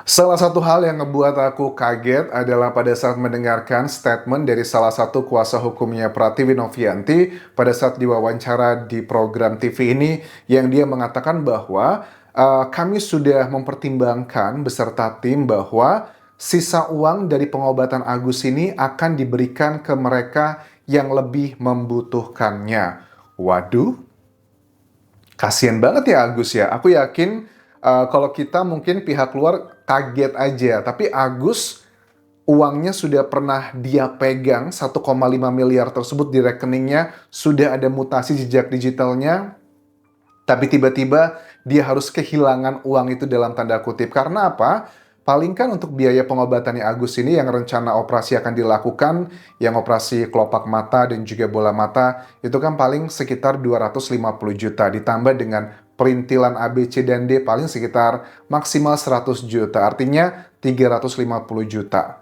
Salah satu hal yang ngebuat aku kaget adalah pada saat mendengarkan statement dari salah satu kuasa hukumnya Pratiwi Novianti pada saat diwawancara di program TV ini yang dia mengatakan bahwa kami sudah mempertimbangkan beserta tim bahwa sisa uang dari pengobatan Agus ini akan diberikan ke mereka yang lebih membutuhkannya. Waduh, kasian banget ya Agus ya. Aku yakin kalau kita mungkin pihak luar kaget aja, tapi Agus uangnya sudah pernah dia pegang 1,5 miliar tersebut di rekeningnya, sudah ada mutasi jejak digitalnya, tapi tiba-tiba dia harus kehilangan uang itu dalam tanda kutip. Karena apa? Paling kan untuk biaya pengobatannya Agus ini yang rencana operasi akan dilakukan, yang operasi kelopak mata dan juga bola mata, itu kan paling sekitar 250 juta. Ditambah dengan perintilan A, B, C, dan D paling sekitar maksimal 100 juta. Artinya 350 juta.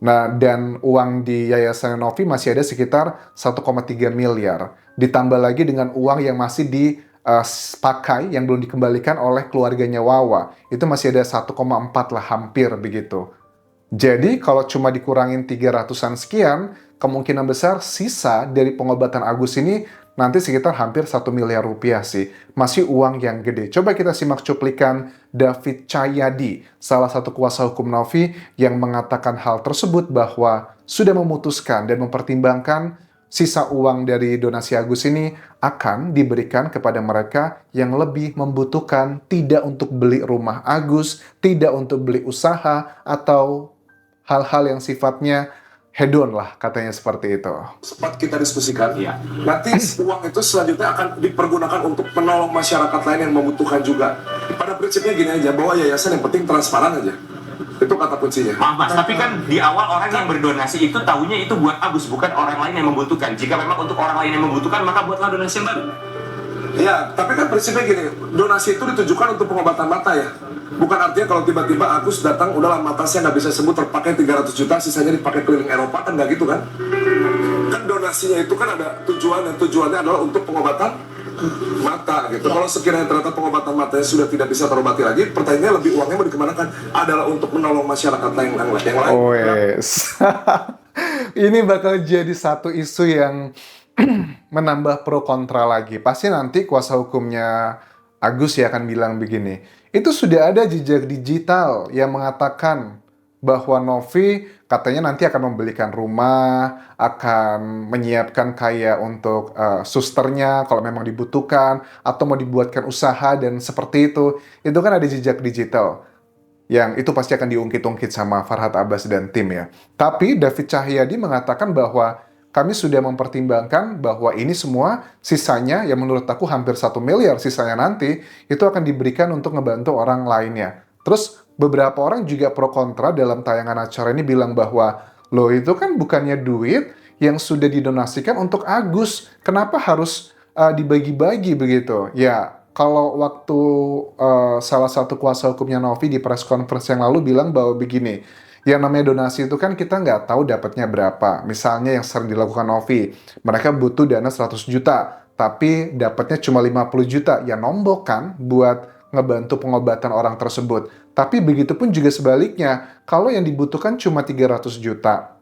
Nah, dan uang di Yayasan Novi masih ada sekitar 1,3 miliar. Ditambah lagi dengan uang yang masih dipakai, yang belum dikembalikan oleh keluarganya Wawa. Itu masih ada 1,4 lah, hampir begitu. Jadi, kalau cuma dikurangin 300-an sekian, kemungkinan besar sisa dari pengobatan Agus ini nanti sekitar hampir 1 miliar rupiah sih. Masih uang yang gede. Coba kita simak cuplikan David Cahyadi, salah satu kuasa hukum Novi, yang mengatakan hal tersebut bahwa sudah memutuskan dan mempertimbangkan sisa uang dari donasi Agus ini akan diberikan kepada mereka yang lebih membutuhkan, tidak untuk beli rumah Agus, tidak untuk beli usaha, atau hal-hal yang sifatnya hedon lah, katanya seperti itu. Sempat kita diskusikan, ya. Nanti uang itu selanjutnya akan dipergunakan untuk menolong masyarakat lain yang membutuhkan juga. Pada prinsipnya gini aja, bahwa yayasan yang penting transparan aja. Itu kata kuncinya. Maaf mas, tapi kan di awal orang yang berdonasi itu tahunya itu buat Agus, bukan orang lain yang membutuhkan. Jika memang untuk orang lain yang membutuhkan, maka buatlah donasi yang baru. Ya, tapi kan prinsipnya gini, donasi itu ditujukan untuk pengobatan mata ya. Bukan artinya kalau tiba-tiba Agus datang, udahlah mata saya nggak bisa sembuh, terpakai 300 juta, sisanya dipakai keliling Eropa, kan nggak gitu kan? Kan donasinya itu kan ada tujuan, dan tujuannya adalah untuk pengobatan mata gitu. Kalau sekiranya ternyata pengobatan matanya sudah tidak bisa terobati lagi, pertanyaannya lebih uangnya mau dikemanakan? Adalah untuk menolong masyarakat lain yang lain. Wes. Ini bakal jadi satu isu yang menambah pro kontra lagi. Pasti nanti kuasa hukumnya Agus ya akan bilang begini. Itu sudah ada jejak digital yang mengatakan bahwa Novi katanya nanti akan membelikan rumah, akan menyiapkan kayak untuk susternya kalau memang dibutuhkan, atau mau dibuatkan usaha dan seperti itu. Itu kan ada jejak digital yang itu pasti akan diungkit-ungkit sama Farhad Abbas dan tim ya. Tapi David Cahyadi mengatakan bahwa kami sudah mempertimbangkan bahwa ini semua sisanya yang menurut aku hampir 1 miliar sisanya nanti itu akan diberikan untuk ngebantu orang lainnya. Terus beberapa orang juga pro kontra dalam tayangan acara ini bilang bahwa loh itu kan bukannya duit yang sudah didonasikan untuk Agus. Kenapa harus dibagi-bagi begitu? Ya, kalau waktu salah satu kuasa hukumnya Novi di press conference yang lalu bilang bahwa begini, yang namanya donasi itu kan kita nggak tahu dapatnya berapa. Misalnya yang sering dilakukan Novi, mereka butuh dana 100 juta, tapi dapatnya cuma 50 juta. Ya nombok kan buat ngebantu pengobatan orang tersebut. Tapi begitu pun juga sebaliknya, kalau yang dibutuhkan cuma 300 juta,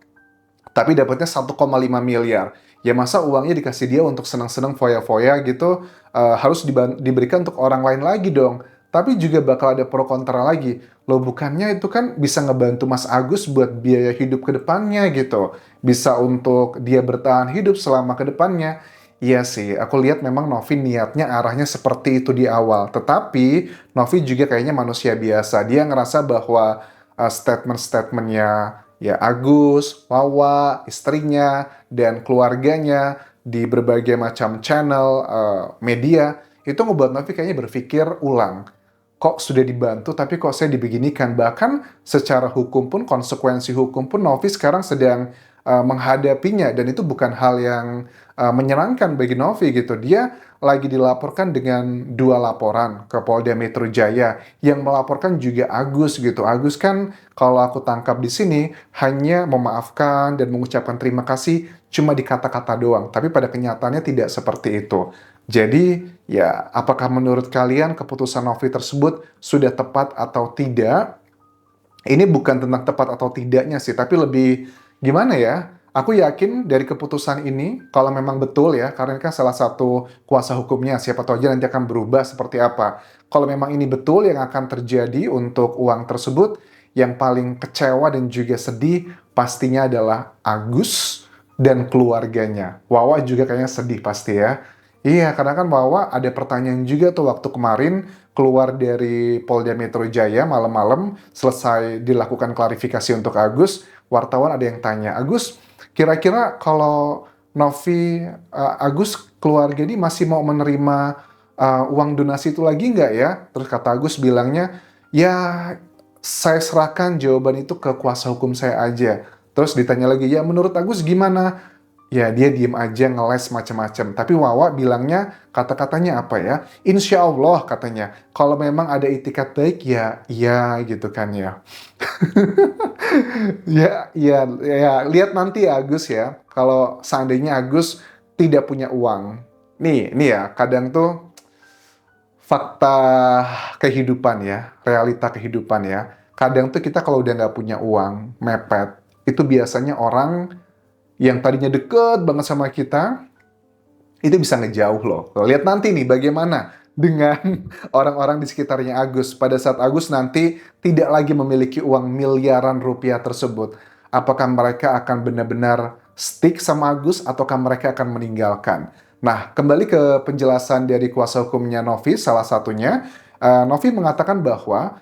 tapi dapatnya 1,5 miliar. Ya masa uangnya dikasih dia untuk senang-senang foya-foya gitu, harus diberikan untuk orang lain lagi dong. Tapi juga bakal ada pro kontra lagi. Loh bukannya itu kan bisa ngebantu Mas Agus buat biaya hidup ke depannya gitu. Bisa untuk dia bertahan hidup selama ke depannya. Iya sih, aku lihat memang Novi niatnya arahnya seperti itu di awal. Tetapi Novi juga kayaknya manusia biasa. Dia ngerasa bahwa statement-statementnya ya Agus, Wawa, istrinya, dan keluarganya di berbagai macam channel media itu ngebuat Novi kayaknya berpikir ulang. Kok sudah dibantu tapi kok saya dibeginikan? Bahkan secara hukum pun, konsekuensi hukum pun Novi sekarang sedang menghadapinya, dan itu bukan hal yang menyenangkan bagi Novi gitu. Dia lagi dilaporkan dengan 2 laporan ke Polda Metro Jaya, yang melaporkan juga Agus gitu. Agus kan kalau aku tangkap di sini hanya memaafkan dan mengucapkan terima kasih cuma di kata-kata doang, tapi pada kenyataannya tidak seperti itu. Jadi ya, apakah menurut kalian keputusan Novi tersebut sudah tepat atau tidak? Ini bukan tentang tepat atau tidaknya sih, tapi lebih gimana ya? Aku yakin dari keputusan ini, kalau memang betul ya, karena ini kan salah satu kuasa hukumnya, siapa tahu aja nanti akan berubah seperti apa. Kalau memang ini betul yang akan terjadi untuk uang tersebut, yang paling kecewa dan juga sedih pastinya adalah Agus dan keluarganya. Wawa juga kayaknya sedih pasti ya. Iya, karena kan Wawa ada pertanyaan juga tuh waktu kemarin keluar dari Polda Metro Jaya malam-malam selesai dilakukan klarifikasi untuk Agus, wartawan ada yang tanya, Agus, kira-kira kalau Novi, Agus keluarga ini masih mau menerima uang donasi itu lagi nggak ya? Terus kata Agus bilangnya, ya saya serahkan jawaban itu ke kuasa hukum saya aja. Terus ditanya lagi, ya menurut Agus gimana? Ya, dia diem aja ngeles macam-macam. Tapi Wawa bilangnya kata-katanya apa ya? Insya Allah katanya. Kalau memang ada itikat baik ya, ya gitu kan ya. Ya, ya, ya. Lihat nanti ya Agus ya. Kalau seandainya Agus tidak punya uang. Nih ya. Kadang tuh fakta kehidupan ya, realita kehidupan ya. Kadang tuh kita kalau udah nggak punya uang, mepet, itu biasanya orang yang tadinya deket banget sama kita, itu bisa ngejauh loh. Tuh, lihat nanti nih bagaimana dengan orang-orang di sekitarnya Agus. Pada saat Agus nanti tidak lagi memiliki uang miliaran rupiah tersebut. Apakah mereka akan benar-benar stick sama Agus ataukah mereka akan meninggalkan? Nah, kembali ke penjelasan dari kuasa hukumnya Novi, salah satunya, Novi mengatakan bahwa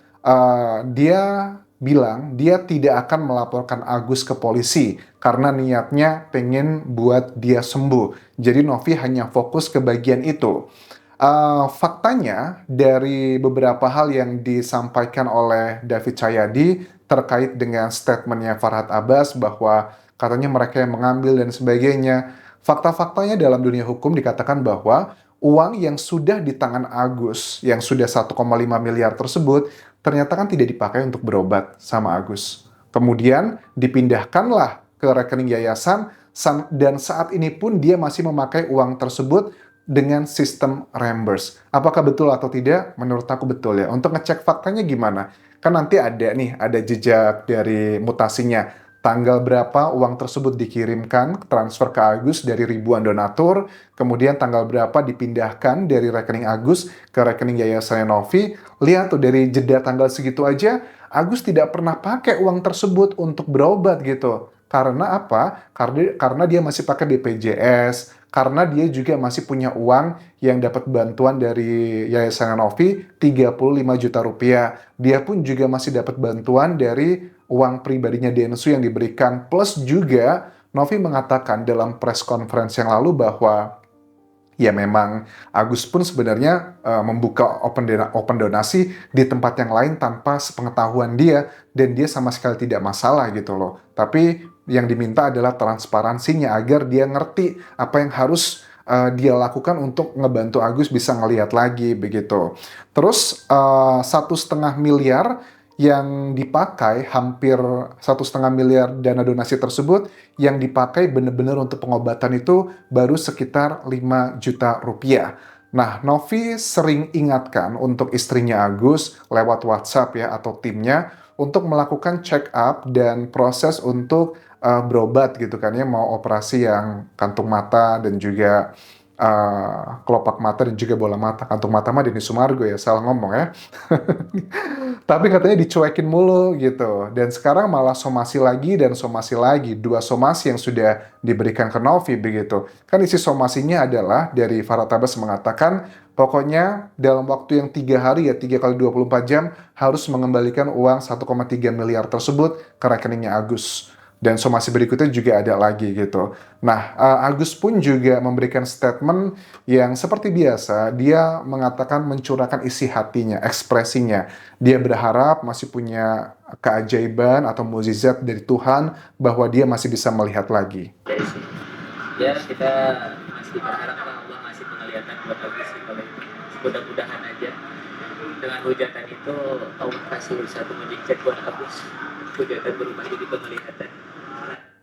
dia bilang dia tidak akan melaporkan Agus ke polisi karena niatnya pengen buat dia sembuh. Jadi Novi hanya fokus ke bagian itu. Faktanya dari beberapa hal yang disampaikan oleh David Cahyadi terkait dengan statementnya Farhad Abbas bahwa katanya mereka yang mengambil dan sebagainya. Fakta-faktanya dalam dunia hukum dikatakan bahwa uang yang sudah di tangan Agus, yang sudah 1,5 miliar tersebut, ternyata kan tidak dipakai untuk berobat sama Agus. Kemudian dipindahkanlah ke rekening yayasan, dan saat ini pun dia masih memakai uang tersebut dengan sistem reimburse. Apakah betul atau tidak? Menurut aku betul ya. Untuk ngecek faktanya gimana? Kan nanti ada nih, ada jejak dari mutasinya. Tanggal berapa uang tersebut dikirimkan, transfer ke Agus dari ribuan donatur, kemudian tanggal berapa dipindahkan dari rekening Agus ke rekening Yayasan Novi. Lihat tuh dari jeda tanggal segitu aja, Agus tidak pernah pakai uang tersebut untuk berobat gitu. Karena apa? Karena dia masih pakai BPJS, karena dia juga masih punya uang yang dapat bantuan dari Yayasan Novi 35 juta rupiah. Dia pun juga masih dapat bantuan dari uang pribadinya Densu yang diberikan. Plus juga Novi mengatakan dalam press conference yang lalu bahwa ya memang Agus pun sebenarnya membuka open donasi di tempat yang lain tanpa sepengetahuan dia dan dia sama sekali tidak masalah gitu loh. Tapi yang diminta adalah transparansinya agar dia ngerti apa yang harus dia lakukan untuk ngebantu Agus bisa ngelihat lagi begitu. Terus 1,5 miliar yang dipakai, hampir 1,5 miliar dana donasi tersebut yang dipakai benar-benar untuk pengobatan itu baru sekitar 5 juta rupiah. Nah, Novi sering ingatkan untuk istrinya Agus lewat WhatsApp ya atau timnya untuk melakukan check up dan proses untuk berobat gitu kan ya, mau operasi yang kantung mata dan juga kelopak mata dan juga bola mata. Kantung mata mah Denny Sumargo ya, salah ngomong ya. Tapi katanya dicuekin mulu gitu. Dan sekarang malah somasi lagi dan somasi lagi. 2 somasi yang sudah diberikan ke Novi begitu. Kan isi somasinya adalah dari Farhad Abbas mengatakan, pokoknya dalam waktu yang 3 hari ya, 3 kali 24 jam, harus mengembalikan uang 1,3 miliar tersebut ke rekeningnya Agus. Dan somasi berikutnya juga ada lagi gitu. Nah, Agus pun juga memberikan statement yang seperti biasa, dia mengatakan mencurahkan isi hatinya, ekspresinya. Dia berharap masih punya keajaiban atau mukjizat dari Tuhan bahwa dia masih bisa melihat lagi. Ya, kita masih berharap Allah masih penglihatan buat Agus sih, kalau itu. Mudah-mudahan aja dengan hujatan itu Allah kasih satu mujizat buat Agus. Hujatan berubah jadi penglihatan.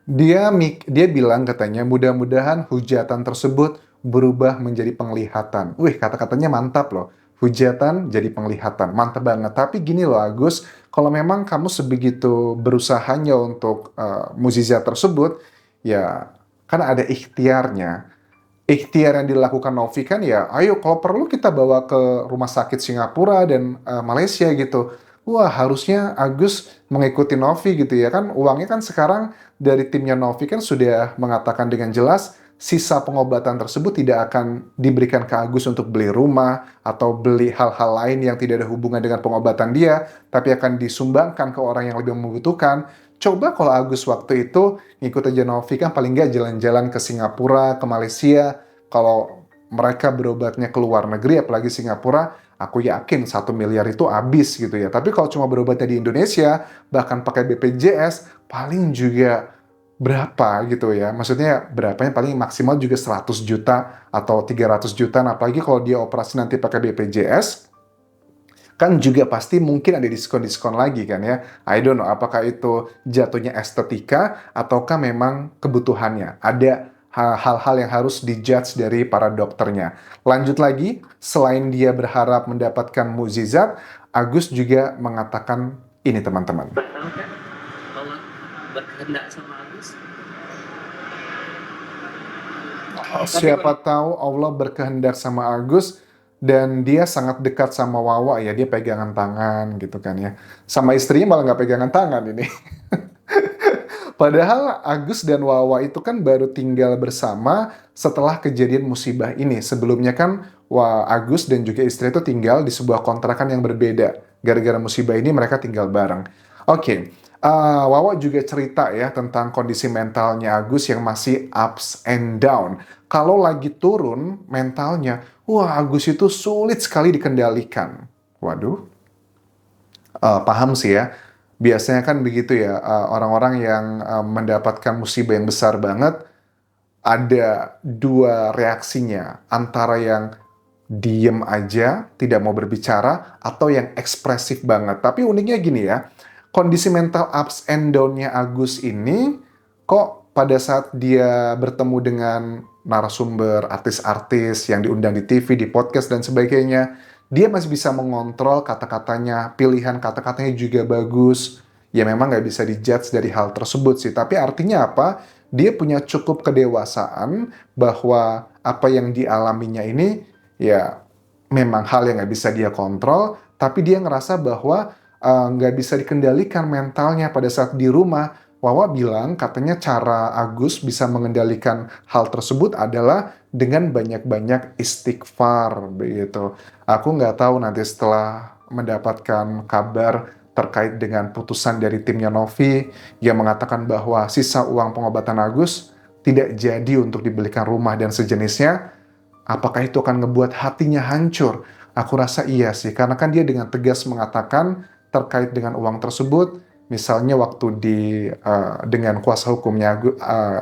Dia bilang katanya mudah-mudahan hujatan tersebut berubah menjadi penglihatan. Wih, kata-katanya mantap loh. hujatan jadi penglihatan. Mantep banget. Tapi gini loh Agus, kalau memang kamu sebegitu berusahanya untuk mukjizat tersebut, ya kan ada ikhtiarnya. Ikhtiar yang dilakukan Novi kan ya, ayo kalau perlu kita bawa ke rumah sakit Singapura dan Malaysia gitu. Wah, harusnya Agus mengikuti Novi gitu ya kan. Uangnya kan sekarang dari timnya Novi kan sudah mengatakan dengan jelas sisa pengobatan tersebut tidak akan diberikan ke Agus untuk beli rumah atau beli hal-hal lain yang tidak ada hubungan dengan pengobatan dia, tapi akan disumbangkan ke orang yang lebih membutuhkan. Coba kalau Agus waktu itu ngikut aja Novi kan paling nggak jalan-jalan ke Singapura, ke Malaysia. Kalau mereka berobatnya ke luar negeri, apalagi Singapura, aku yakin 1 miliar itu habis gitu ya. Tapi kalau cuma berobatnya di Indonesia, bahkan pakai BPJS, paling juga berapa gitu ya. Maksudnya berapanya paling maksimal juga 100 juta atau 300 juta. Nah, apalagi kalau dia operasi nanti pakai BPJS, kan juga pasti mungkin ada diskon-diskon lagi kan ya. I don't know apakah itu jatuhnya estetika ataukah memang kebutuhannya. Ada hal-hal yang harus dijudge dari para dokternya. Lanjut lagi, selain dia berharap mendapatkan mukjizat, Agus juga mengatakan ini teman-teman. Tahu kan Allah berkehendak sama Agus. Siapa tahu Allah berkehendak sama Agus dan dia sangat dekat sama Wawa ya, dia pegangan tangan gitu kan ya. Sama istrinya malah nggak pegangan tangan ini. Padahal Agus dan Wawa itu kan baru tinggal bersama setelah kejadian musibah ini. Sebelumnya kan Agus dan juga istri itu tinggal di sebuah kontrakan yang berbeda. Gara-gara musibah ini mereka tinggal bareng. Oke. Wawa juga cerita ya tentang kondisi mentalnya Agus yang masih ups and down. Kalau lagi turun mentalnya, wah Agus itu sulit sekali dikendalikan. Waduh, paham sih ya. Biasanya kan begitu ya, orang-orang yang mendapatkan musibah yang besar banget, ada dua reaksinya. Antara yang diem aja, tidak mau berbicara, atau yang ekspresif banget. Tapi uniknya gini ya, kondisi mental ups and down-nya Agus ini, kok pada saat dia bertemu dengan narasumber, artis-artis yang diundang di TV, di podcast, dan sebagainya, dia masih bisa mengontrol kata-katanya, pilihan kata-katanya juga bagus. Ya memang nggak bisa dijudge dari hal tersebut sih, tapi artinya apa? Dia punya cukup kedewasaan bahwa apa yang dialaminya ini, ya memang hal yang nggak bisa dia kontrol, tapi dia ngerasa bahwa nggak bisa dikendalikan mentalnya pada saat di rumah. Wawa bilang katanya cara Agus bisa mengendalikan hal tersebut adalah dengan banyak-banyak istighfar begitu. Aku nggak tahu nanti setelah mendapatkan kabar terkait dengan putusan dari timnya Novi yang mengatakan bahwa sisa uang pengobatan Agus tidak jadi untuk dibelikan rumah dan sejenisnya, apakah itu akan ngebuat hatinya hancur? Aku rasa iya sih, karena kan dia dengan tegas mengatakan terkait dengan uang tersebut. Misalnya waktu dengan kuasa hukumnya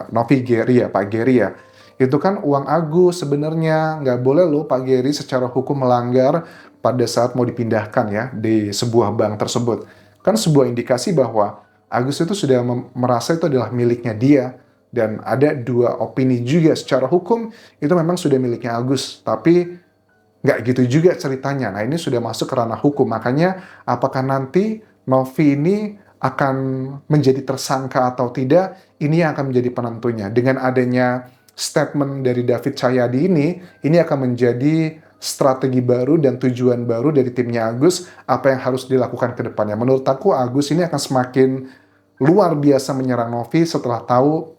Novi Geri ya, Pak Geri ya, itu kan uang Agus sebenarnya nggak boleh loh Pak Geri secara hukum melanggar pada saat mau dipindahkan ya di sebuah bank tersebut. Kan sebuah indikasi bahwa Agus itu sudah merasa itu adalah miliknya dia, dan ada dua opini juga secara hukum itu memang sudah miliknya Agus, tapi nggak gitu juga ceritanya. Nah ini sudah masuk ke ranah hukum, makanya apakah nanti Novi ini akan menjadi tersangka atau tidak, ini yang akan menjadi penentunya. Dengan adanya statement dari David Cahyadi ini akan menjadi strategi baru dan tujuan baru dari timnya Agus, apa yang harus dilakukan ke depannya. Menurut aku, Agus ini akan semakin luar biasa menyerang Novi setelah tahu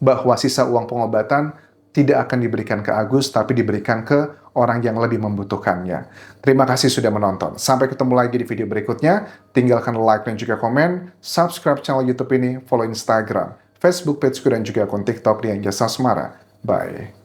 bahwa sisa uang pengobatan tidak akan diberikan ke Agus, tapi diberikan ke orang yang lebih membutuhkannya. Terima kasih sudah menonton. Sampai ketemu lagi di video berikutnya. Tinggalkan like dan juga komen. Subscribe channel YouTube ini, follow Instagram, Facebook pageku, dan juga akun TikTok di Anjasa Semara. Bye.